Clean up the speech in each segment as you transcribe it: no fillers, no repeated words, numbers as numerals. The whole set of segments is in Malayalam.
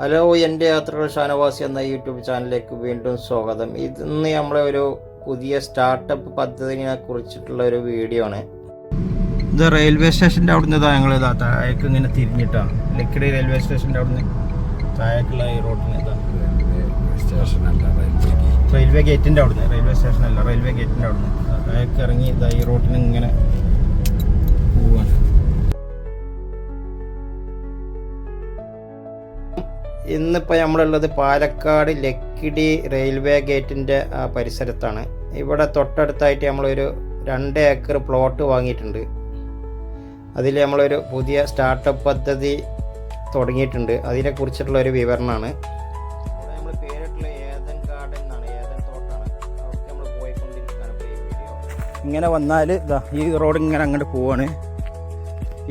ഹലോ, എൻ്റെ യാത്രകൾ ഷാനവാസി എന്ന യൂട്യൂബ് ചാനലിലേക്ക് വീണ്ടും സ്വാഗതം. ഇന്ന് നമ്മളെ ഒരു പുതിയ സ്റ്റാർട്ടപ്പ് പദ്ധതിനെ കുറിച്ചിട്ടുള്ള ഒരു വീഡിയോ ആണ്. ഇത് റെയിൽവേ സ്റ്റേഷൻ്റെ അവിടുന്ന് ഞങ്ങൾ താഴേക്ക് ഇങ്ങനെ തിരിഞ്ഞിട്ടാണ്. ലക്കിടി റെയിൽവേ സ്റ്റേഷൻ്റെ അവിടുന്ന് താഴേക്കുള്ള ഈ റോഡിന് റെയിൽവേ ഗേറ്റിൻ്റെ അവിടുന്ന്, റെയിൽവേ സ്റ്റേഷനല്ല, റെയിൽവേ ഗേറ്റിൻ്റെ അവിടുന്ന് താഴേക്ക് ഇറങ്ങി ഈ റോഡിന് ഇങ്ങനെ പോവാണ്. ഇന്നിപ്പോൾ നമ്മളുള്ളത് പാലക്കാട് ലക്കിടി റെയിൽവേ ഗേറ്റിൻ്റെ പരിസരത്താണ്. ഇവിടെ തൊട്ടടുത്തായിട്ട് നമ്മളൊരു 2 ഏക്കർ പ്ലോട്ട് വാങ്ങിയിട്ടുണ്ട്. അതിൽ നമ്മളൊരു പുതിയ സ്റ്റാർട്ടപ്പ് പദ്ധതി തുടങ്ങിയിട്ടുണ്ട്. അതിനെക്കുറിച്ചിട്ടുള്ള ഒരു വിവരണമാണ്. നമ്മൾ പേരിട്ടുള്ള ഏതൻ ഗാർഡൻ എന്നാണ്, ഏതൻ തോട്ടാണ്. അവിടെ നമ്മൾ പോയിക്കൊണ്ടിരിക്കുകയാണ് ഇപ്പോൾ ഈ വീഡിയോ. ഇങ്ങനെ വന്നാൽ ഈ റോഡ് ഇങ്ങനെ അങ്ങോട്ട് പോവാണ്.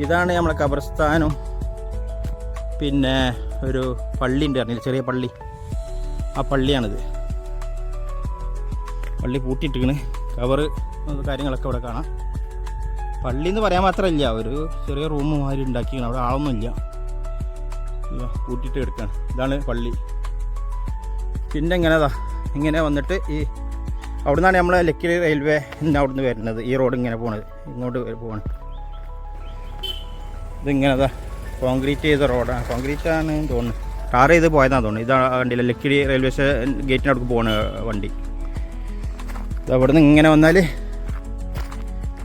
ഇതാണ് നമ്മളെ ഖബർസ്ഥാനും പിന്നെ ഒരു പള്ളി ഉണ്ട് പറഞ്ഞില്ല, ചെറിയ പള്ളി. ആ പള്ളിയാണിത്. പള്ളി പൂട്ടിയിട്ടിരിക്കണ്, കവറ് കാര്യങ്ങളൊക്കെ ഇവിടെ കാണാം. പള്ളി എന്ന് പറയാൻ മാത്രമല്ല, ഒരു ചെറിയ റൂം മാതിരി ഉണ്ടാക്കിയാണ്. അവിടെ ആളൊന്നുമില്ല, പൂട്ടിയിട്ട് കിടക്കുകയാണ്. ഇതാണ് പള്ളി. പിന്നെ ഇങ്ങനെ വന്നിട്ട് ഈ അവിടെ നിന്നാണ് നമ്മളെ ലക്കിടി റെയിൽവേ അവിടെ നിന്ന് വരുന്നത്. ഈ റോഡ് ഇങ്ങനെ പോണത്, ഇങ്ങോട്ട് പോവാണ്. ഇതിങ്ങനെ കോൺക്രീറ്റ് ചെയ്ത റോഡാണ്, കോൺക്രീറ്റ് ആണ് തോന്നുന്നു, ടാർ ചെയ്ത് പോയതാണെന്ന് തോന്നുന്നു. ഇതാണ് വണ്ടിയില്ല, ലക്കിടി റെയിൽവേ സ്റ്റേഷൻ ഗേറ്റിന് അടുത്ത് പോകുന്ന വണ്ടി. അവിടെ നിന്ന് ഇങ്ങനെ വന്നാൽ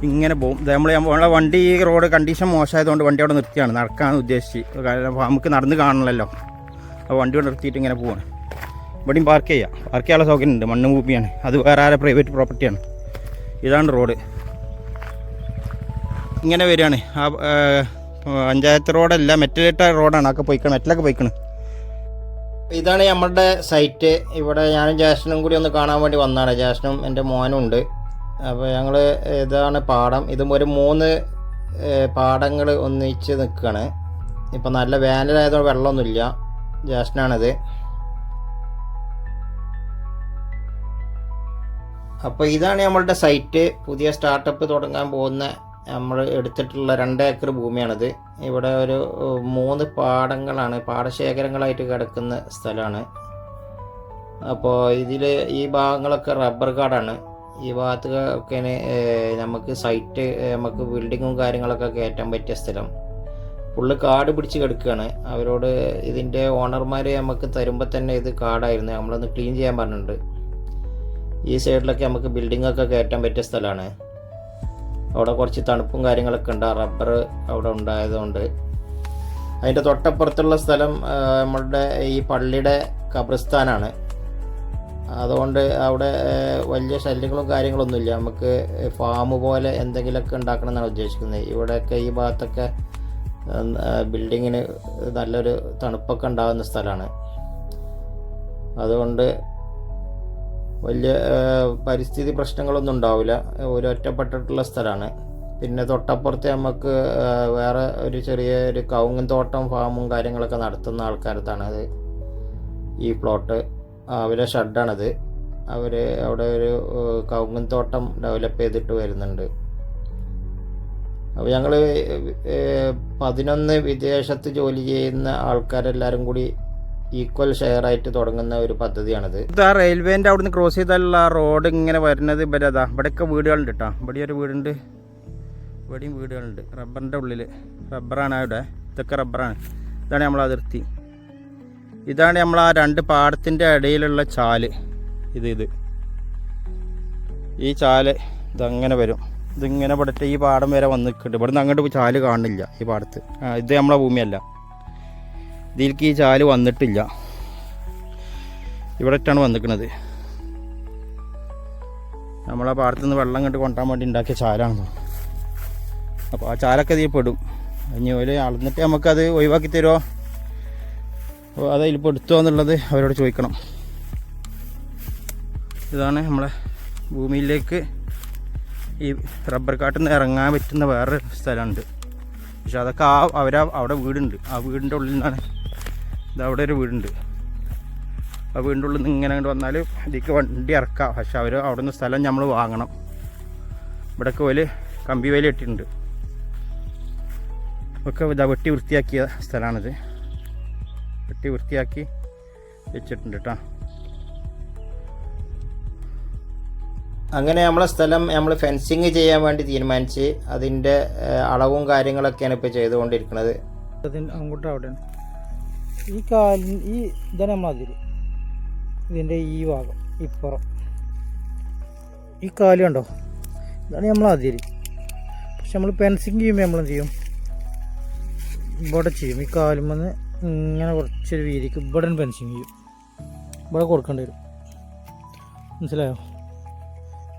ഇങ്ങനെ പോകും. നമ്മളെ വണ്ടി ഈ റോഡ് കണ്ടീഷൻ മോശമായതുകൊണ്ട് വണ്ടി അവിടെ നിർത്തിയാണ്, നടക്കാൻ ഉദ്ദേശിച്ച്. കാരണം നമുക്ക് നടന്ന് കാണണമല്ലോ, അപ്പോൾ വണ്ടി കൊണ്ട് നിർത്തിയിട്ട് ഇങ്ങനെ പോവാണ്. ഇവിടെയും പാർക്ക് ചെയ്യാനുള്ള സൗകര്യം ഉണ്ട്. മണ്ണ് ഭൂമിയാണ്, അത് വേറെ ആരെ പ്രൈവറ്റ് പ്രോപ്പർട്ടിയാണ്. ഇതാണ് റോഡ്. ഇങ്ങനെ വരികയാണ്. ആ പഞ്ചായത്ത് റോഡല്ല, മെറ്റലിട്ട റോഡാണ്. ഒക്കെ പോയിക്കണം, മെറ്റലൊക്കെ പോയിക്കണം. ഇതാണ് നമ്മുടെ സൈറ്റ്. ഇവിടെ ഞാനും ജാസ്നും കൂടി ഒന്ന് കാണാൻ വേണ്ടി വന്നതാണ്. ജാസ്നും എൻ്റെ മോനും ഉണ്ട്. അപ്പോൾ ഞങ്ങൾ ഇതാണ് പാടം. ഇതും ഒരു 3 പാടങ്ങൾ ഒന്നിച്ച് നിൽക്കുകയാണ്. ഇപ്പം നല്ല വേനലായതുകൊണ്ട് വെള്ളമൊന്നുമില്ല. ജാസ്നാണിത്. അപ്പോൾ ഇതാണ് നമ്മളുടെ സൈറ്റ്. പുതിയ സ്റ്റാർട്ടപ്പ് തുടങ്ങാൻ പോകുന്ന നമ്മൾ എടുത്തിട്ടുള്ള 2 ഏക്കർ ഭൂമിയാണിത്. ഇവിടെ ഒരു 3 പാടങ്ങളാണ്, പാടശേഖരങ്ങളായിട്ട് കിടക്കുന്ന സ്ഥലമാണ്. അപ്പോൾ ഇതിൽ ഈ ഭാഗങ്ങളൊക്കെ റബ്ബർ കാടാണ്. ഈ ഭാഗത്തൊക്കെ നമുക്ക് സൈറ്റ്, നമുക്ക് ബിൽഡിങ്ങും കാര്യങ്ങളൊക്കെ കയറ്റാൻ പറ്റിയ സ്ഥലം. ഫുള്ള് കാട് പിടിച്ച് കിടക്കുകയാണ്. അവരോട് ഇതിൻ്റെ ഓണർമാർ നമുക്ക് തരുമ്പോൾ തന്നെ ഇത് കാടായിരുന്നു, നമ്മളൊന്ന് ക്ലീൻ ചെയ്യാൻ പറഞ്ഞിട്ടുണ്ട്. ഈ സൈഡിലൊക്കെ നമുക്ക് ബിൽഡിങ്ങൊക്കെ കയറ്റാൻ പറ്റിയ സ്ഥലമാണ്. അവിടെ കുറച്ച് തണുപ്പും കാര്യങ്ങളൊക്കെ ഉണ്ട്, റബ്ബർ അവിടെ ഉണ്ടായതുകൊണ്ട്. അതിൻ്റെ തൊട്ടപ്പുറത്തുള്ള സ്ഥലം നമ്മളുടെ ഈ പള്ളിയുടെ ഖബർസ്ഥാനാണ്. അതുകൊണ്ട് അവിടെ വലിയ ശല്യങ്ങളും കാര്യങ്ങളൊന്നുമില്ല. നമുക്ക് ഫാം പോലെ എന്തെങ്കിലുമൊക്കെ ഉണ്ടാക്കണം എന്നാണ് ഉദ്ദേശിക്കുന്നത്. ഇവിടെയൊക്കെ ഈ ഭാഗത്തൊക്കെ ബിൽഡിങ്ങിന് നല്ലൊരു തണുപ്പൊക്കെ ഉണ്ടാകുന്ന സ്ഥലമാണ്. അതുകൊണ്ട് വലിയ പരിസ്ഥിതി പ്രശ്നങ്ങളൊന്നും ഉണ്ടാവില്ല. ഒരു ഒറ്റപ്പെട്ടിട്ടുള്ള സ്ഥലമാണ്. പിന്നെ തൊട്ടപ്പുറത്ത് നമുക്ക് വേറെ ഒരു ചെറിയൊരു കവുങ്ങൻ തോട്ടം, ഫാമും കാര്യങ്ങളൊക്കെ നടത്തുന്ന ആൾക്കാരത്താണ് അത് ഈ പ്ലോട്ട്. അവരെ ഷെഡാണിത്. അവർ അവിടെ ഒരു കവുങ്ങൻ തോട്ടം ഡെവലപ്പ് ചെയ്തിട്ട് വരുന്നുണ്ട്. അപ്പോൾ ഞങ്ങൾ 11 വിദേശത്ത് ജോലി ചെയ്യുന്ന ആൾക്കാരെല്ലാവരും കൂടി ഈക്വൽ ഷെയർ ആയിട്ട് തുടങ്ങുന്ന ഒരു പദ്ധതിയാണിത്. ഇത് ആ റെയിൽവേൻ്റെ അവിടുന്ന് ക്രോസ് ചെയ്താലുള്ള ആ റോഡ് ഇങ്ങനെ വരുന്നത് ഇവിടെയൊക്കെ വീടുകളുണ്ട് കേട്ടോ. ഇവിടെ ഒരു വീടുണ്ട്, ഇവിടെയും വീടുകളുണ്ട്. റബ്ബറിൻ്റെ ഉള്ളിൽ റബ്ബറാണ് അവിടെ, ഇതൊക്കെ റബ്ബറാണ്. ഇതാണ് നമ്മൾ അതിർത്തി. ഇതാണ് നമ്മൾ ആ 2 പാടത്തിൻ്റെ ഇടയിലുള്ള ചാല്. ഇത് ഈ ചാല് ഇതങ്ങനെ വരും. ഇതിങ്ങനെ ഇവിടുത്തെ ഈ പാടം വരെ വന്ന് നിൽക്കുന്നുണ്ട്. ഇവിടുന്ന് അങ്ങോട്ട് ചാല് കാണുന്നില്ല ഈ പാടത്ത്. ഇത് നമ്മളെ ഭൂമിയല്ല, ഇതിലേക്ക് ഈ ചാല് വന്നിട്ടില്ല. ഇവിടെ ഇട്ടാണ് വന്നിരിക്കുന്നത്. നമ്മളെ പാടത്തു നിന്ന് വെള്ളം കണ്ട് കൊണ്ടാൻ വേണ്ടി ഉണ്ടാക്കിയ ചാലാണ്. അപ്പോൾ ആ ചാലൊക്കെ ഇതിൽ പെടും. ഇനി ഒരു അളന്നിട്ട് നമുക്കത് ഒഴിവാക്കി തരുമോ, അത് അതിൽ പെടുത്തുമോ എന്നുള്ളത് അവരോട് ചോദിക്കണം. ഇതാണ് നമ്മളെ ഭൂമിയിലേക്ക് ഈ റബ്ബർ കാട്ടിൽ നിന്ന് ഇറങ്ങാൻ പറ്റുന്ന വേറൊരു സ്ഥലമുണ്ട്. പക്ഷെ അതൊക്കെ അവിടെ വീടുണ്ട്. ആ വീടിൻ്റെ ഉള്ളിൽ നിന്നാണ്. ഇതവിടെ ഒരു വീടുണ്ട്. ആ വീടിൻ്റെ ഉള്ളിൽ നിന്ന് ഇങ്ങനെ വന്നാൽ ഇതിലേക്ക് വണ്ടി ഇറക്കാം. പക്ഷെ അവർ അവിടെ നിന്ന് സ്ഥലം നമ്മൾ വാങ്ങണം. ഇവിടെയൊക്കെ വലിയ കമ്പി വേലി ഇട്ടിട്ടുണ്ട്. ഒക്കെ വെട്ടി വൃത്തിയാക്കിയ സ്ഥലമാണിത്. വെട്ടി വൃത്തിയാക്കി വെച്ചിട്ടുണ്ട് കേട്ടോ. അങ്ങനെ നമ്മളെ സ്ഥലം നമ്മൾ ഫെൻസിങ് ചെയ്യാൻ വേണ്ടി തീരുമാനിച്ച് അതിൻ്റെ അളവും കാര്യങ്ങളൊക്കെയാണ് ഇപ്പോൾ ചെയ്തുകൊണ്ടിരിക്കുന്നത്. അങ്ങോട്ട് അവിടെ ഈ കാലിന് ഈ ഇതാണ് നമ്മളതിൽ ഇതിൻ്റെ ഈ ഭാഗം ഇപ്പുറം ഈ കാല് കണ്ടോ, ഇതാണ് നമ്മളതിൽ. പക്ഷെ നമ്മൾ ഫെൻസിങ് ചെയ്യുമ്പോൾ നമ്മളെന്ത് ചെയ്യും, ഇവിടെ ചെയ്യും. ഈ കാലുമെന്ന് ഇങ്ങനെ കുറച്ചൊരു വീതിക്ക് ഇവിടെ ഫെൻസിങ് ചെയ്യും. ഇവിടെ കൊടുക്കേണ്ടി വരും, മനസ്സിലായോ?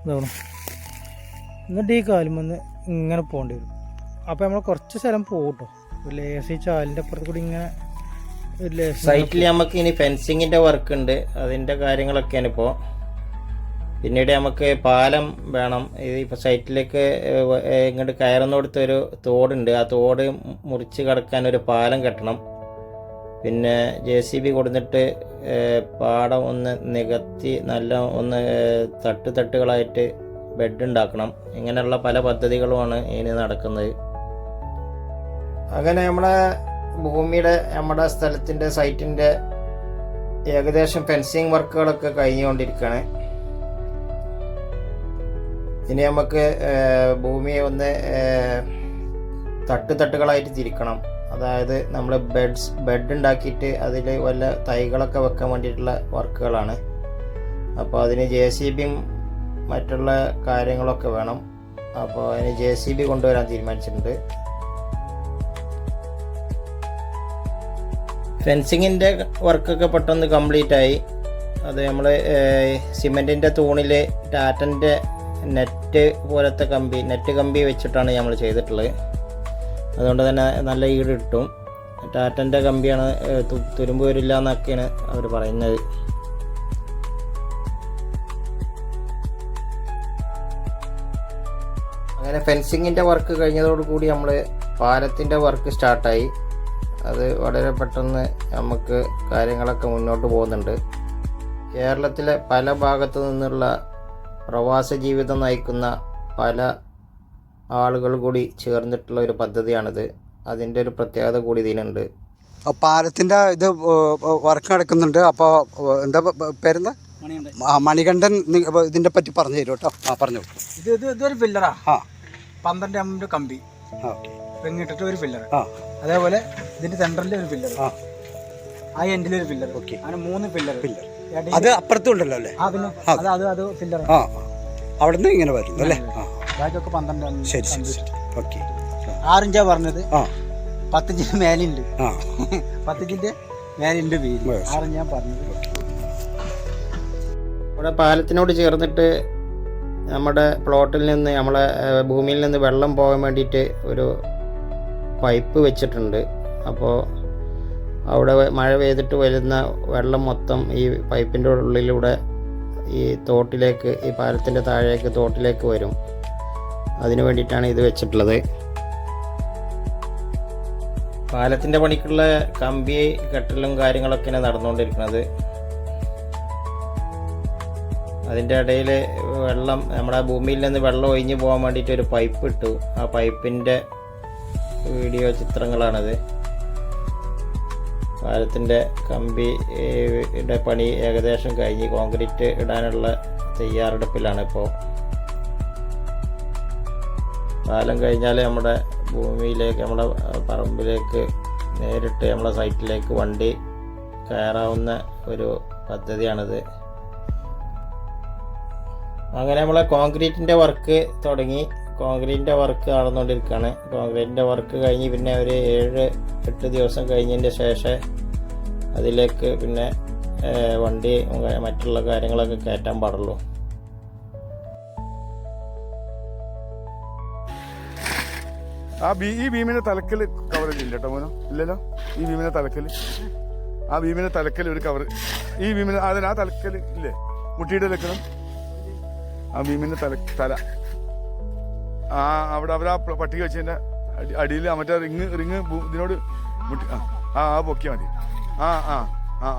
ഇതാവണം. എന്നിട്ട് ഈ കാലുമെന്ന് ഇങ്ങനെ പോകേണ്ടി വരും. അപ്പോൾ നമ്മൾ കുറച്ച് സ്ഥലം പോകും കേട്ടോ. ഒരു ലേശം ഈ ചാലിൻ്റെ അപ്പുറത്ത് കൂടി ഇങ്ങനെ സൈറ്റിൽ നമുക്ക് ഇനി ഫെൻസിങ്ങിൻ്റെ വർക്ക് ഉണ്ട്, അതിൻ്റെ കാര്യങ്ങളൊക്കെയാണ് ഇപ്പോൾ. പിന്നീട് നമുക്ക് പാലം വേണം. ഇത് ഇപ്പോൾ സൈറ്റിലേക്ക് ഇങ്ങോട്ട് കയറുന്നിടത്തൊരു തോടുണ്ട്, ആ തോട് മുറിച്ച് കടക്കാൻ ഒരു പാലം കെട്ടണം. പിന്നെ JCB കൊടുത്തിട്ട് പാടം ഒന്ന് നികത്തി നല്ല ഒന്ന് തട്ടുകളായിട്ട് ബെഡ് ഉണ്ടാക്കണം. ഇങ്ങനെയുള്ള പല പദ്ധതികളുമാണ് ഇനി നടക്കുന്നത്. അങ്ങനെ നമ്മുടെ സ്ഥലത്തിൻ്റെ സൈറ്റിൻ്റെ ഏകദേശം ഫെൻസിങ് വർക്കുകളൊക്കെ കഴിഞ്ഞുകൊണ്ടിരിക്കുകയാണ്. ഇനി നമുക്ക് ഭൂമിയെ ഒന്ന് തട്ടുകളായിട്ട് തിരിക്കണം. അതായത് നമ്മൾ ബെഡ് ഉണ്ടാക്കിയിട്ട് അതിൽ വല്ല തൈകളൊക്കെ വെക്കാൻ വേണ്ടിയിട്ടുള്ള വർക്കുകളാണ്. അപ്പോൾ അതിന് JCBയും മറ്റുള്ള കാര്യങ്ങളൊക്കെ വേണം. അപ്പോൾ അതിന് JCB കൊണ്ടുവരാൻ തീരുമാനിച്ചിട്ടുണ്ട്. ഫെൻസിങ്ങിൻ്റെ വർക്കൊക്കെ പെട്ടെന്ന് കംപ്ലീറ്റ് ആയി. അത് നമ്മൾ സിമെൻറ്റിൻ്റെ തൂണിൽ ടാറ്റൻ്റെ നെറ്റ് പോലത്തെ നെറ്റ് കമ്പി വെച്ചിട്ടാണ് നമ്മൾ ചെയ്തിട്ടുള്ളത്. അതുകൊണ്ട് തന്നെ നല്ല ഈട് കിട്ടും. ടാറ്റൻ്റെ കമ്പിയാണ്, തുരുമ്പ് വരില്ല എന്നൊക്കെയാണ് അവർ പറയുന്നത്. അങ്ങനെ ഫെൻസിങ്ങിൻ്റെ വർക്ക് കഴിഞ്ഞതോടുകൂടി നമ്മൾ പാലത്തിൻ്റെ വർക്ക് സ്റ്റാർട്ടായി. അത് വളരെ പെട്ടെന്ന് നമുക്ക് കാര്യങ്ങളൊക്കെ മുന്നോട്ട് പോകുന്നുണ്ട്. കേരളത്തിലെ പല ഭാഗത്തു നിന്നുള്ള പ്രവാസ ജീവിതം നയിക്കുന്ന പല ആളുകൾ കൂടി ചേർന്നിട്ടുള്ള ഒരു പദ്ധതിയാണിത്. അതിൻ്റെ ഒരു പ്രത്യേകത കൂടി ഇതിനുണ്ട്. പാലത്തിൻ്റെ ഇത് വർക്ക് നടക്കുന്നുണ്ട്. അപ്പോൾ എന്താ പേരെന്താ? മണികണ്ഠൻ ഇതിനെ പറ്റി പറഞ്ഞു തരും കേട്ടോ. പറഞ്ഞു. ഇതൊരു പില്ലറാ. 12 mm കമ്പി തെങ്ങിട്ടിട്ട് ഒരു പില്ലർ. അതേപോലെ ഇതിന്റെ സെൻട്രലിൽ ഒരു പില്ലർ, ആ എൻഡിലൊരു പില്ലർ. ഓക്കെ, അങ്ങനെ 3 പില്ലർ. അത് അപ്പുറത്തും ഉണ്ടല്ലോ അല്ലേ? അത് പില്ലർ. അവിടെ നിന്ന് ഇങ്ങനെ വരും അല്ലേ? ബാക്കിയൊക്കെ 12 mm. ശരി ശരി. ഓക്കെ. 6 ഇഞ്ചാ പറഞ്ഞത്. 10 ഇഞ്ചിന് മേലുണ്ട്. 10 ഇഞ്ചിന്റെ മേലുണ്ട് വീതി. 6 ഇഞ്ചാ പറഞ്ഞത്. ഇവിടെ പാലത്തിനോട് ചേർന്നിട്ട് നമ്മുടെ പ്ലോട്ടിൽ നിന്ന്, നമ്മളെ ഭൂമിയിൽ നിന്ന് വെള്ളം പോകാൻ വേണ്ടിയിട്ട് ഒരു പൈപ്പ് വെച്ചിട്ടുണ്ട്. അപ്പോൾ അവിടെ മഴ പെയ്തിട്ട് വരുന്ന വെള്ളം മൊത്തം ഈ പൈപ്പിൻ്റെ ഉള്ളിലൂടെ ഈ തോട്ടിലേക്ക്, ഈ പാലത്തിൻ്റെ താഴേക്ക് തോട്ടിലേക്ക് വരും. അതിനു വേണ്ടിയിട്ടാണ് ഇത് വെച്ചിട്ടുള്ളത്. പാലത്തിൻ്റെ പണിക്കുള്ള കമ്പി കെട്ടലും കാര്യങ്ങളൊക്കെയാണ് നടന്നുകൊണ്ടിരിക്കുന്നത്. അതിൻ്റെ ഇടയിൽ വെള്ളം, നമ്മുടെ ഭൂമിയിൽ നിന്ന് വെള്ളം ഒഴിഞ്ഞു പോകാൻ വേണ്ടിയിട്ട് ഒരു പൈപ്പ് ഇട്ടു. ആ പൈപ്പിൻ്റെ വീഡിയോ ചിത്രങ്ങളാണിത്. പാലത്തിൻ്റെ കമ്പിയുടെ പണി ഏകദേശം കഴിഞ്ഞ് കോൺക്രീറ്റ് ഇടാനുള്ള തയ്യാറെടുപ്പിലാണ് ഇപ്പോൾ. പാലം കഴിഞ്ഞാൽ നമ്മുടെ ഭൂമിയിലേക്ക്, നമ്മുടെ പറമ്പിലേക്ക് നേരിട്ട് നമ്മളെ സൈറ്റിലേക്ക് വണ്ടി കയറാവുന്ന ഒരു പദ്ധതിയാണിത്. അങ്ങനെ നമ്മളെ കോൺക്രീറ്റിൻ്റെ വർക്ക് തുടങ്ങി. കോൺക്രീറ്റിൻ്റെ വർക്ക് നടന്നുകൊണ്ടിരിക്കുകയാണ്. കോൺക്രീറ്റിൻ്റെ വർക്ക് കഴിഞ്ഞ് പിന്നെ ഒരു 7-8 ദിവസം കഴിഞ്ഞതിൻ്റെ ശേഷം അതിലേക്ക് പിന്നെ വണ്ടി മറ്റുള്ള കാര്യങ്ങളൊക്കെ കയറ്റാൻ പാടുള്ളൂ. ഈ ഭീമിന്റെ തലക്കൽ കവർ ഇല്ല കേട്ടോ മോനോ? ഇല്ലല്ലോ. ഈ ഭീമിന്റെ തലക്കൽ, ആ ഭീമിന്റെ തലക്കൽ ഒരു കവർ, ഈ ഭീമിന് അതിന് ആ തലക്കൽ ഇല്ലേ, മുട്ടിയുടെ ലക്കണം. ആ ഭീമിന്റെ തല അവിടെ അവരാ പട്ടിക വെച്ചതിന്റെ അടിയിൽ മറ്റേ റിങ് ഇതിനോട് മുട്ടി പൊക്കിയാൽ മതി. ആ ആ ആ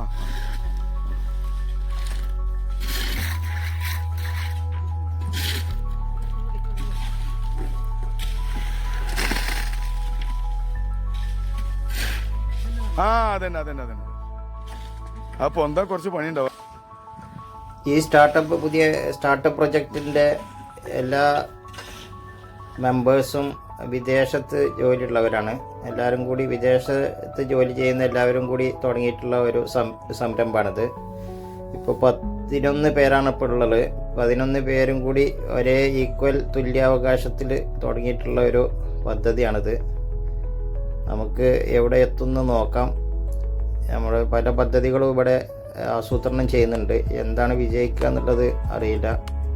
അതന്നെ. അപ്പോൾ എന്താ കുറച്ച് പണിയുണ്ടാവും. ഈ പുതിയ സ്റ്റാർട്ടപ്പ് പ്രൊജക്റ്റിൻ്റെ എല്ലാ മെമ്പേഴ്സും വിദേശത്ത് ജോലിയുള്ളവരാണ്. എല്ലാവരും കൂടി വിദേശത്ത് ജോലി ചെയ്യുന്ന എല്ലാവരും കൂടി തുടങ്ങിയിട്ടുള്ള ഒരു സംരംഭമാണിത്. ഇപ്പോൾ 11 പേരാണ് ഇപ്പോൾ ഉള്ളത്. 11 പേരും കൂടി ഒരേ ഈക്വൽ തുല്യാവകാശത്തിൽ തുടങ്ങിയിട്ടുള്ള ഒരു പദ്ധതിയാണിത്. നമുക്ക് എവിടെ എത്തുന്നു നോക്കാം. നമ്മൾ പല പദ്ധതികളും ഇവിടെ ആസൂത്രണം ചെയ്യുന്നുണ്ട്. എന്താണ് വിജയിക്കുക എന്നുള്ളത് അറിയില്ല.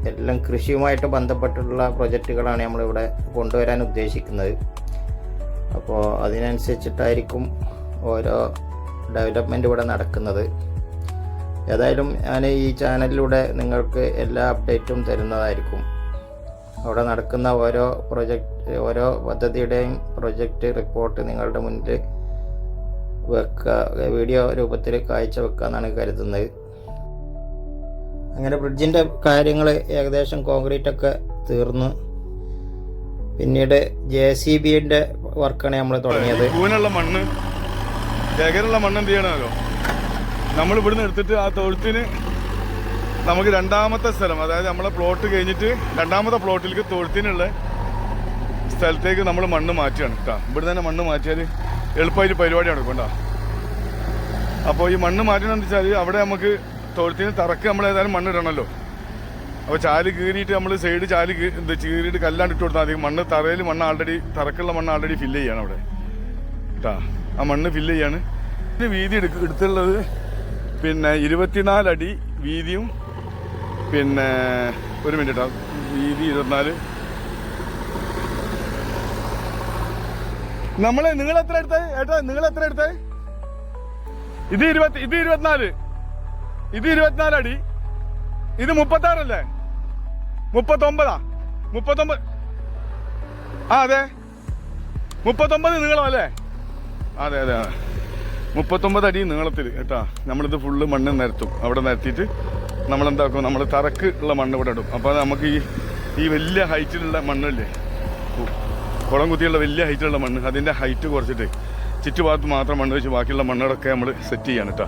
എല്ലാം കൃഷിയുമായിട്ട് ബന്ധപ്പെട്ടുള്ള പ്രൊജക്റ്റുകളാണ് നമ്മളിവിടെ കൊണ്ടുവരാൻ ഉദ്ദേശിക്കുന്നത്. അപ്പോൾ അതിനനുസരിച്ചിട്ടായിരിക്കും ഓരോ ഡെവലപ്മെൻറ്റ് ഇവിടെ നടക്കുന്നത്. ഏതായാലും ഞാൻ ഈ ചാനലിലൂടെ നിങ്ങൾക്ക് എല്ലാ അപ്ഡേറ്റും തരുന്നതായിരിക്കും. അവിടെ നടക്കുന്ന ഓരോ പദ്ധതിയുടെയും പ്രൊജക്റ്റ് റിപ്പോർട്ട് നിങ്ങളുടെ മുന്നിൽ വീഡിയോ രൂപത്തിൽ കാഴ്ചവെക്കുക എന്നാണ് കരുതുന്നത്. അങ്ങനെ ബ്രിഡ്ജിൻ്റെ കാര്യങ്ങൾ ഏകദേശം കോൺക്രീറ്റ് ഒക്കെ തീർന്നു. പിന്നീട് JCBയുടെ വർക്കാണ് നമ്മൾ തുടങ്ങിയത്. പൂവിനുള്ള മണ്ണ് ശേഖരമുള്ള മണ്ണ് എന്ത് ചെയ്യണമല്ലോ, നമ്മൾ ഇവിടുന്ന് എടുത്തിട്ട് ആ തൊഴുത്തിന് നമുക്ക് രണ്ടാമത്തെ സ്ഥലം, അതായത് നമ്മളെ പ്ലോട്ട് കഴിഞ്ഞിട്ട് രണ്ടാമത്തെ പ്ലോട്ടിലേക്ക് തൊഴുത്തിനുള്ള സ്ഥലത്തേക്ക് നമ്മൾ മണ്ണ് മാറ്റുകയാണ് കേട്ടോ. ഇവിടെ തന്നെ മണ്ണ് മാറ്റിയാൽ എളുപ്പമായിട്ട് പരിപാടി നടക്കും കേട്ടോ. അപ്പോൾ ഈ മണ്ണ് മാറ്റണമെന്ന് വെച്ചാൽ അവിടെ നമുക്ക് തൊഴുത്തിന് തറക്ക് നമ്മൾ ഏതായാലും മണ്ണ് ഇടണമല്ലോ. അപ്പോൾ ചാല് കീറിയിട്ട് നമ്മൾ സൈഡ് ചാല് കീറിയിട്ട് കല്ലാണ്ട് ഇട്ട് കൊടുത്താൽ മതി. മണ്ണ് തറയിൽ തറക്കുള്ള മണ്ണ് ആൾറെഡി ഫില്ല് ചെയ്യാണ് അവിടെ കേട്ടോ. ആ മണ്ണ് ഫില്ല് ചെയ്യാണ്. വീതി എടുത്തുള്ളത് പിന്നെ 24 അടി വീതിയും, പിന്നെ ഒരു മിനിറ്റ് വീതി 24. നിങ്ങൾ എത്ര എടുത്തേ ഏട്ടാ? നിങ്ങൾ എത്ര എടുത്തേ? ഇത് 24, ഇത് 24 അടി, ഇത് 36 അല്ലേ? 39. ആ അതെ 39 നീളം അല്ലേ? അതെ 39 അടി നീളത്തിൽ കേട്ടാ. നമ്മളിത് ഫുള്ള് മണ്ണ് നിരത്തും. അവിടെ നിരത്തിയിട്ട് നമ്മളെന്താക്കും, നമ്മൾ തറക്ക് ഉള്ള മണ്ണ് ഇവിടെ ഇടും. അപ്പോൾ നമുക്ക് ഈ വലിയ ഹൈറ്റിലുള്ള മണ്ണില്ലേ, കുളം കുത്തിയുള്ള വലിയ ഹൈറ്റിലുള്ള മണ്ണ്, അതിൻ്റെ ഹൈറ്റ് കുറച്ചിട്ട് ചുറ്റുഭാഗത്ത് മാത്രം മണ്ണ് വെച്ച് ബാക്കിയുള്ള മണ്ണുകളൊക്കെ നമ്മൾ സെറ്റ് ചെയ്യാണ് കേട്ടോ.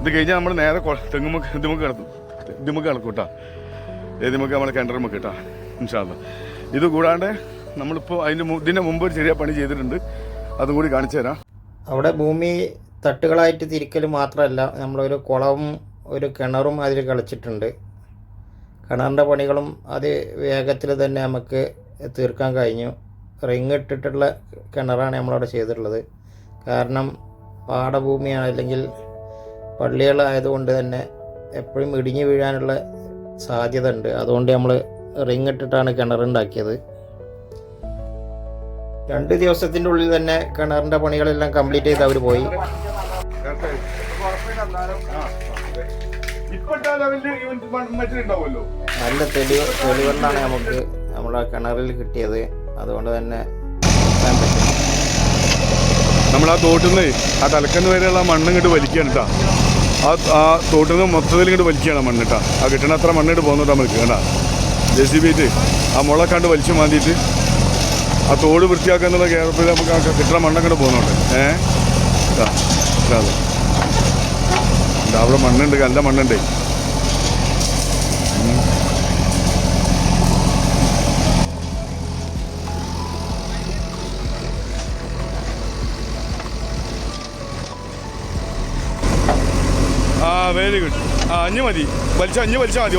ഇത് കഴിഞ്ഞാൽ നമ്മൾ നേരെ ഇതിമുക്ക് കിടക്കും കേട്ടോ. ഏതിമുക്ക് നമ്മൾ കിണറുമുക്ക് കേട്ടോ ഇൻഷാ അല്ലാ. ഇത് കൂടാണ്ട് നമ്മളിപ്പോൾ ഇതിൻ്റെ മുമ്പ് ഒരു ചെറിയ പണി ചെയ്തിട്ടുണ്ട്, അതും കൂടി കാണിച്ചു തരാം. അവിടെ ഭൂമി തട്ടുകളായിട്ട് തിരിക്കൽ മാത്രമല്ല, നമ്മളൊരു കുളവും ഒരു കിണറും അതിൽ കളിച്ചിട്ടുണ്ട്. കിണറിൻ്റെ പണികളും അത് വേഗത്തിൽ തന്നെ നമുക്ക് തീർക്കാൻ കഴിഞ്ഞു. റിങ് ഇട്ടിട്ടുള്ള കിണറാണ് നമ്മളവിടെ ചെയ്തിട്ടുള്ളത്. കാരണം പാടഭൂമിയാണ്, അല്ലെങ്കിൽ പള്ളികളായതുകൊണ്ട് തന്നെ എപ്പോഴും ഇടിഞ്ഞു വീഴാനുള്ള സാധ്യത ഉണ്ട്. അതുകൊണ്ട് നമ്മൾ റിങ് ഇട്ടിട്ടാണ് കിണറുണ്ടാക്കിയത്. 2 ദിവസത്തിൻ്റെ ഉള്ളിൽ തന്നെ കിണറിൻ്റെ പണികളെല്ലാം കംപ്ലീറ്റ് ചെയ്ത് അവർ പോയി. നല്ല തെളിവെള്ളമാണ് നമുക്ക് നമ്മളെ കിണറിൽ കിട്ടിയത്. അതുകൊണ്ട് തന്നെ നമ്മൾ ആ തോട്ടിൽ നിന്ന് ആ തലക്കന്ന് വരെയുള്ള മണ്ണ് ഇങ്ങോട്ട് വലിക്കുകയാണ് കേട്ടോ. ആ തോട്ടിൽ നിന്ന് മൊത്തത്തിൽ ഇങ്ങോട്ട് വലിക്കുകയാണ് മണ്ണ് കേട്ടോ. ആ കിട്ടണ അത്ര മണ്ണിട്ട് പോകുന്നുണ്ട് നമുക്ക് കേട്ടോ. JCB ആ മുളക്കാണ്ട് വലിച്ചു മാന്തിയിട്ട് ആ തോട് വൃത്തിയാക്കുക എന്നുള്ള കേരളത്തിൽ നമുക്ക് ആ കിട്ടണ മണ്ണങ്ങോട്ട് പോകുന്നുണ്ട്. അതെ അവിടെ മണ്ണുണ്ട്, നല്ല മണ്ണുണ്ട്. Very good. അഞ്ഞ് മതി, വലിച്ചാൽ മതി.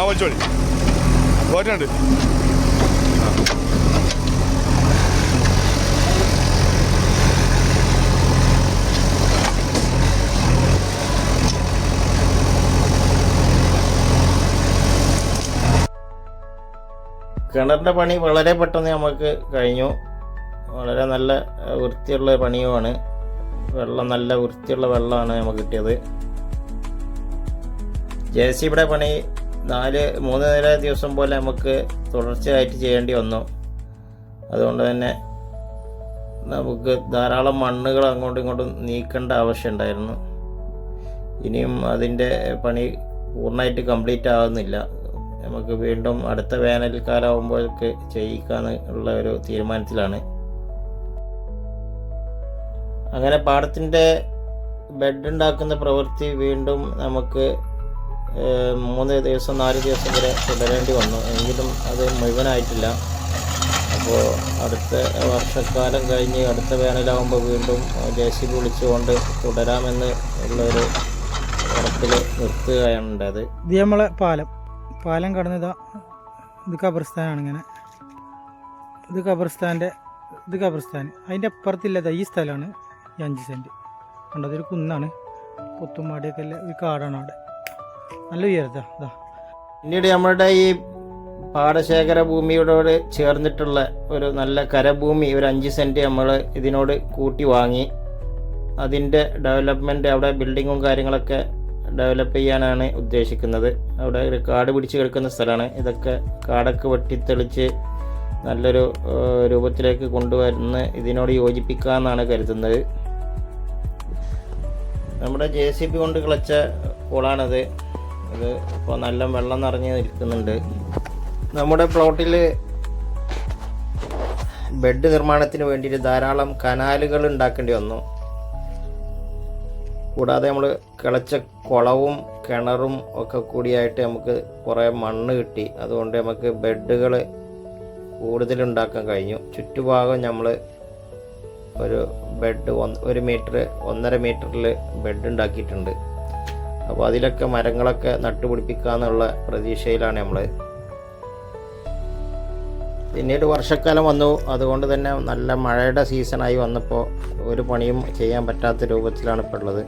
വലിച്ചോളി പോറ്റുണ്ട്. കിണറിൻ്റെ പണി വളരെ പെട്ടെന്ന് നമുക്ക് കഴിഞ്ഞു. വളരെ നല്ല വൃത്തിയുള്ള പണിയുമാണ്. നല്ല വൃത്തിയുള്ള വെള്ളമാണ് നമുക്ക് കിട്ടിയത്. JCBയുടെ പണി 3-4 ദിവസം പോലെ നമുക്ക് തുടർച്ചയായിട്ട് ചെയ്യേണ്ടി വന്നു. അതുകൊണ്ട് തന്നെ നമുക്ക് ധാരാളം മണ്ണുകൾ അങ്ങോട്ടും ഇങ്ങോട്ടും നീക്കേണ്ട ആവശ്യമുണ്ടായിരുന്നു. ഇനിയും അതിൻ്റെ പണി പൂർണ്ണമായിട്ട് കംപ്ലീറ്റ് ആകുന്നില്ല. നമുക്ക് വീണ്ടും അടുത്ത വേനൽക്കാലമാകുമ്പോഴേക്ക് ചെയ്യിക്കാനുള്ള ഒരു തീരുമാനത്തിലാണ്. അങ്ങനെ പാടത്തിൻ്റെ ബെഡ് ഉണ്ടാക്കുന്ന പ്രവൃത്തി വീണ്ടും നമുക്ക് 3 ദിവസം 4 ദിവസം വരെ തുടരേണ്ടി വന്നു. എങ്കിലും അത് മുഴുവനായിട്ടില്ല. അപ്പോൾ അടുത്ത വർഷക്കാലം കഴിഞ്ഞ് അടുത്ത വേനലാകുമ്പോൾ വീണ്ടും JCB വിളിച്ചുകൊണ്ട് തുടരാമെന്ന് ഉള്ളൊരു ഉറപ്പിൽ നിർത്തുകയാണ് ഉണ്ടായത്. ഇത് നമ്മളെ പാലം കടന്നതാ. ഇത് ഖബർസ്ഥാനാണ്. ഇങ്ങനെ ഇത് ഖബർസ്ഥാൻ. അതിൻ്റെ അപ്പുറത്തില്ലതാ ഈ സ്ഥലമാണ് ഈ 5 സെൻറ്റ്. കണ്ടോ, അതൊരു കുന്നാണ്. കൊത്തുമാടിയൊക്കെ ഉള്ള ഒരു കാടാണ് അവിടെ. നല്ല ഉയരത്താ. ഇതാ പിന്നീട് നമ്മളുടെ ഈ പാടശേഖര ഭൂമിയോട് ചേർന്നിട്ടുള്ള ഒരു നല്ല കരഭൂമി ഒരു 5 സെൻറ്റ് നമ്മൾ ഇതിനോട് കൂട്ടി വാങ്ങി അതിൻ്റെ ഡെവലപ്മെൻറ്റ്, അവിടെ ബിൽഡിങ്ങും കാര്യങ്ങളൊക്കെ ഡെവലപ്പ് ചെയ്യാനാണ് ഉദ്ദേശിക്കുന്നത്. അവിടെ ഒരു കാട് പിടിച്ച് കിടക്കുന്ന സ്ഥലമാണ്. ഇതൊക്കെ കാടൊക്കെ വെട്ടിത്തെളിച്ച് നല്ലൊരു രൂപത്തിലേക്ക് കൊണ്ടുവരുന്ന ഇതിനോട് യോജിപ്പിക്കാമെന്നാണ് കരുതുന്നത്. നമ്മുടെ JCB കൊണ്ട് കിളച്ച കുളമാണത്. ഇത് ഇപ്പോൾ നല്ല വെള്ളം നിറഞ്ഞ് നിൽക്കുന്നുണ്ട്. നമ്മുടെ പ്ലോട്ടിൽ ബെഡ് നിർമ്മാണത്തിന് വേണ്ടിയിട്ട് ധാരാളം കനാലുകൾ ഉണ്ടാക്കേണ്ടി വന്നു. കൂടാതെ നമ്മൾ കിളച്ച കുളവും കിണറും ഒക്കെ കൂടിയായിട്ട് നമുക്ക് കുറേ മണ്ണ് കിട്ടി. അതുകൊണ്ട് നമുക്ക് ബെഡുകൾ കൂടുതലുണ്ടാക്കാൻ കഴിഞ്ഞു. ചുറ്റുഭാഗം നമ്മൾ ഒരു ബെഡ് 1 മീറ്റർ 1.5 മീറ്ററിൽ ബെഡ് ഉണ്ടാക്കിയിട്ടുണ്ട്. അപ്പോൾ അതിലൊക്കെ മരങ്ങളൊക്കെ നട്ടുപിടിപ്പിക്കാമെന്നുള്ള പ്രതീക്ഷയിലാണ് നമ്മൾ. പിന്നീട് വർഷക്കാലം വന്നു. അതുകൊണ്ട് തന്നെ നല്ല മഴയുടെ സീസണായി വന്നപ്പോൾ ഒരു പണിയും ചെയ്യാൻ പറ്റാത്ത രൂപത്തിലാണ് ഇപ്പോൾ ഉള്ളത്.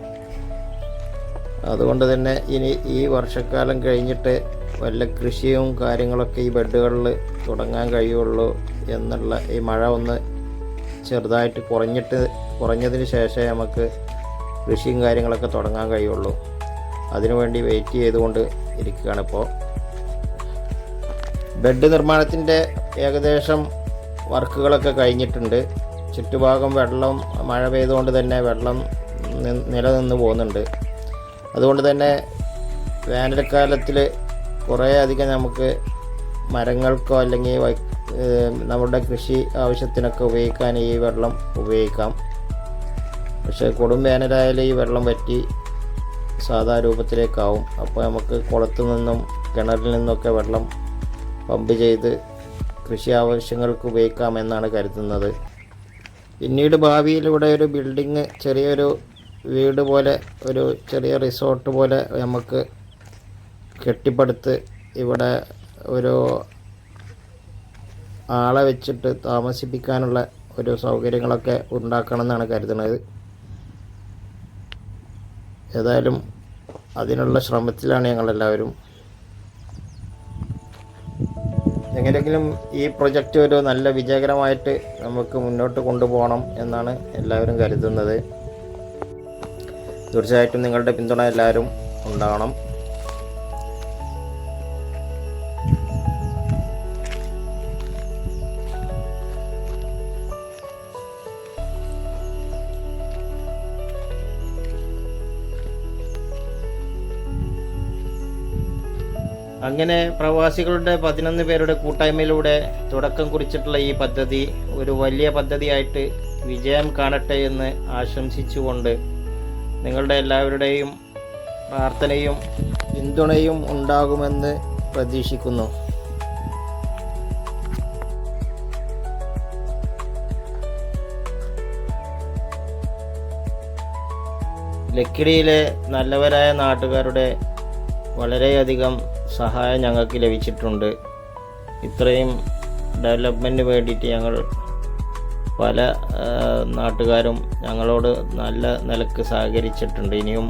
അതുകൊണ്ട് തന്നെ ഇനി ഈ വർഷക്കാലം കഴിഞ്ഞിട്ട് വല്ല കൃഷിയും കാര്യങ്ങളൊക്കെ ഈ ബെഡുകളിൽ തുടങ്ങാൻ കഴിയുള്ളൂ എന്നുള്ള, ഈ മഴ ഒന്ന് ചെറുതായിട്ട് കുറഞ്ഞതിന് ശേഷമേ നമുക്ക് കൃഷിയും കാര്യങ്ങളൊക്കെ തുടങ്ങാൻ കഴിയുള്ളൂ. അതിനുവേണ്ടി വെയിറ്റ് ചെയ്തുകൊണ്ട് ഇരിക്കുകയാണ് ഇപ്പോൾ. ബെഡ് നിർമ്മാണത്തിൻ്റെ ഏകദേശം വർക്കുകളൊക്കെ കഴിഞ്ഞിട്ടുണ്ട്. ചുറ്റുഭാഗം വെള്ളം മഴ പെയ്തുകൊണ്ട് തന്നെ വെള്ളം നിലനിന്ന് പോകുന്നുണ്ട്. അതുകൊണ്ട് തന്നെ വേനൽക്കാലത്തിൽ കുറേ അധികം നമുക്ക് മരങ്ങൾക്കോ അല്ലെങ്കിൽ നമ്മുടെ കൃഷി ആവശ്യത്തിനൊക്കെ ഉപയോഗിക്കാൻ ഈ വെള്ളം ഉപയോഗിക്കാം. പക്ഷേ കൊടും വേനലായാലും ഈ വെള്ളം വറ്റി സാധാ രൂപത്തിലേക്കാവും. അപ്പോൾ നമുക്ക് കുളത്തു നിന്നും കിണറിൽ നിന്നൊക്കെ വെള്ളം പമ്പ് ചെയ്ത് കൃഷി ആവശ്യങ്ങൾക്ക് ഉപയോഗിക്കാമെന്നാണ് കരുതുന്നത്. പിന്നീട് ഭാവിയിൽ ഇവിടെ ഒരു ബിൽഡിങ്, ചെറിയൊരു വീട് പോലെ, ഒരു ചെറിയ റിസോർട്ട് പോലെ നമുക്ക് കെട്ടിപ്പടുത്ത് ഇവിടെ ഒരു ആളെ വെച്ചിട്ട് താമസിപ്പിക്കാനുള്ള ഒരു സൗകര്യങ്ങളൊക്കെ ഉണ്ടാക്കണം എന്നാണ് കരുതുന്നത്. ഏതായാലും അതിനുള്ള ശ്രമത്തിലാണ് ഞങ്ങളെല്ലാവരും. എങ്ങനെയെങ്കിലും ഈ പ്രൊജക്റ്റ് ഒരു നല്ല വിജയകരമായിട്ട് നമുക്ക് മുന്നോട്ട് കൊണ്ടുപോകണം എന്നാണ് എല്ലാവരും കരുതുന്നത്. തീർച്ചയായിട്ടും നിങ്ങളുടെ പിന്തുണ എല്ലാവരും ഉണ്ടാകണം. അങ്ങനെ പ്രവാസികളുടെ 11 പേരുടെ കൂട്ടായ്മയിലൂടെ തുടക്കം കുറിച്ചിട്ടുള്ള ഈ പദ്ധതി ഒരു വലിയ പദ്ധതിയായിട്ട് വിജയം കാണട്ടെ എന്ന് ആശംസിച്ചുകൊണ്ട് നിങ്ങളുടെ എല്ലാവരുടെയും പ്രാർത്ഥനയും പിന്തുണയും ഉണ്ടാകുമെന്ന് പ്രതീക്ഷിക്കുന്നു. ലക്കിടിയിലെ നല്ലവരായ നാട്ടുകാരുടെ വളരെയധികം സഹായം ഞങ്ങൾക്ക് ലഭിച്ചിട്ടുണ്ട്. ഇത്രയും ഡെവലപ്മെൻറ്റിന് വേണ്ടിയിട്ട് ഞങ്ങൾ പല നാട്ടുകാരും ഞങ്ങളോട് നല്ല നിലക്ക് സഹകരിച്ചിട്ടുണ്ട്. ഇനിയും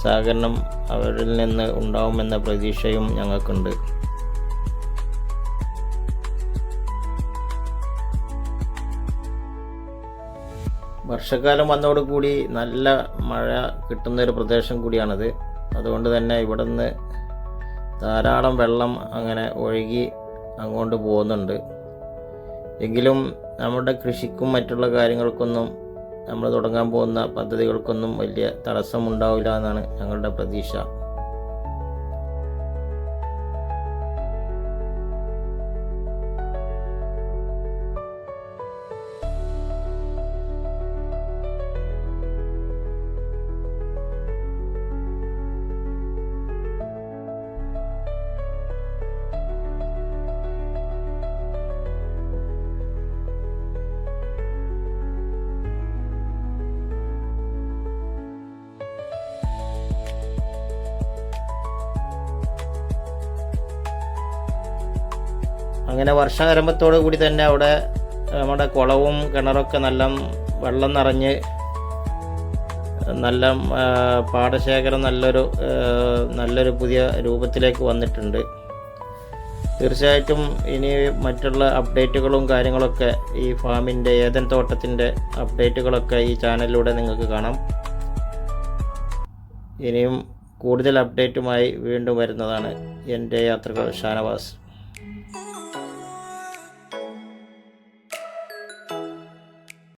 സഹകരണം അവരിൽ നിന്ന് ഉണ്ടാവുമെന്ന പ്രതീക്ഷയും ഞങ്ങൾക്കുണ്ട്. വർഷക്കാലം വന്നതോടുകൂടി നല്ല മഴ കിട്ടുന്നൊരു പ്രദേശം കൂടിയാണിത്. അതുകൊണ്ട് തന്നെ ഇവിടെ നിന്ന് ധാരാളം വെള്ളം അങ്ങനെ ഒഴുകി അങ്ങോട്ട് പോകുന്നുണ്ട്. എങ്കിലും നമ്മുടെ കൃഷിക്കും മറ്റുള്ള കാര്യങ്ങൾക്കൊന്നും, നമ്മൾ തുടങ്ങാൻ പോകുന്ന പദ്ധതികൾക്കൊന്നും വലിയ തടസ്സമുണ്ടാവില്ല എന്നാണ് ഞങ്ങളുടെ പ്രതീക്ഷ. അങ്ങനെ വർഷാരംഭത്തോടു കൂടി തന്നെ അവിടെ നമ്മുടെ കുളവും കിണറൊക്കെ നല്ല വെള്ളം നിറഞ്ഞ് നല്ല പാടശേഖരം നല്ലൊരു പുതിയ രൂപത്തിലേക്ക് വന്നിട്ടുണ്ട്. തീർച്ചയായിട്ടും ഇനി മറ്റുള്ള അപ്ഡേറ്റുകളും കാര്യങ്ങളൊക്കെ ഈ ഫാമിൻ്റെ ഏദൻ തോട്ടത്തിൻ്റെ അപ്ഡേറ്റുകളൊക്കെ ഈ ചാനലിലൂടെ നിങ്ങൾക്ക് കാണാം. ഇനിയും കൂടുതൽ അപ്ഡേറ്റുമായി വീണ്ടും വരുന്നതാണ്. എൻ്റെ യാത്രകൾ ഷാനവാസ്.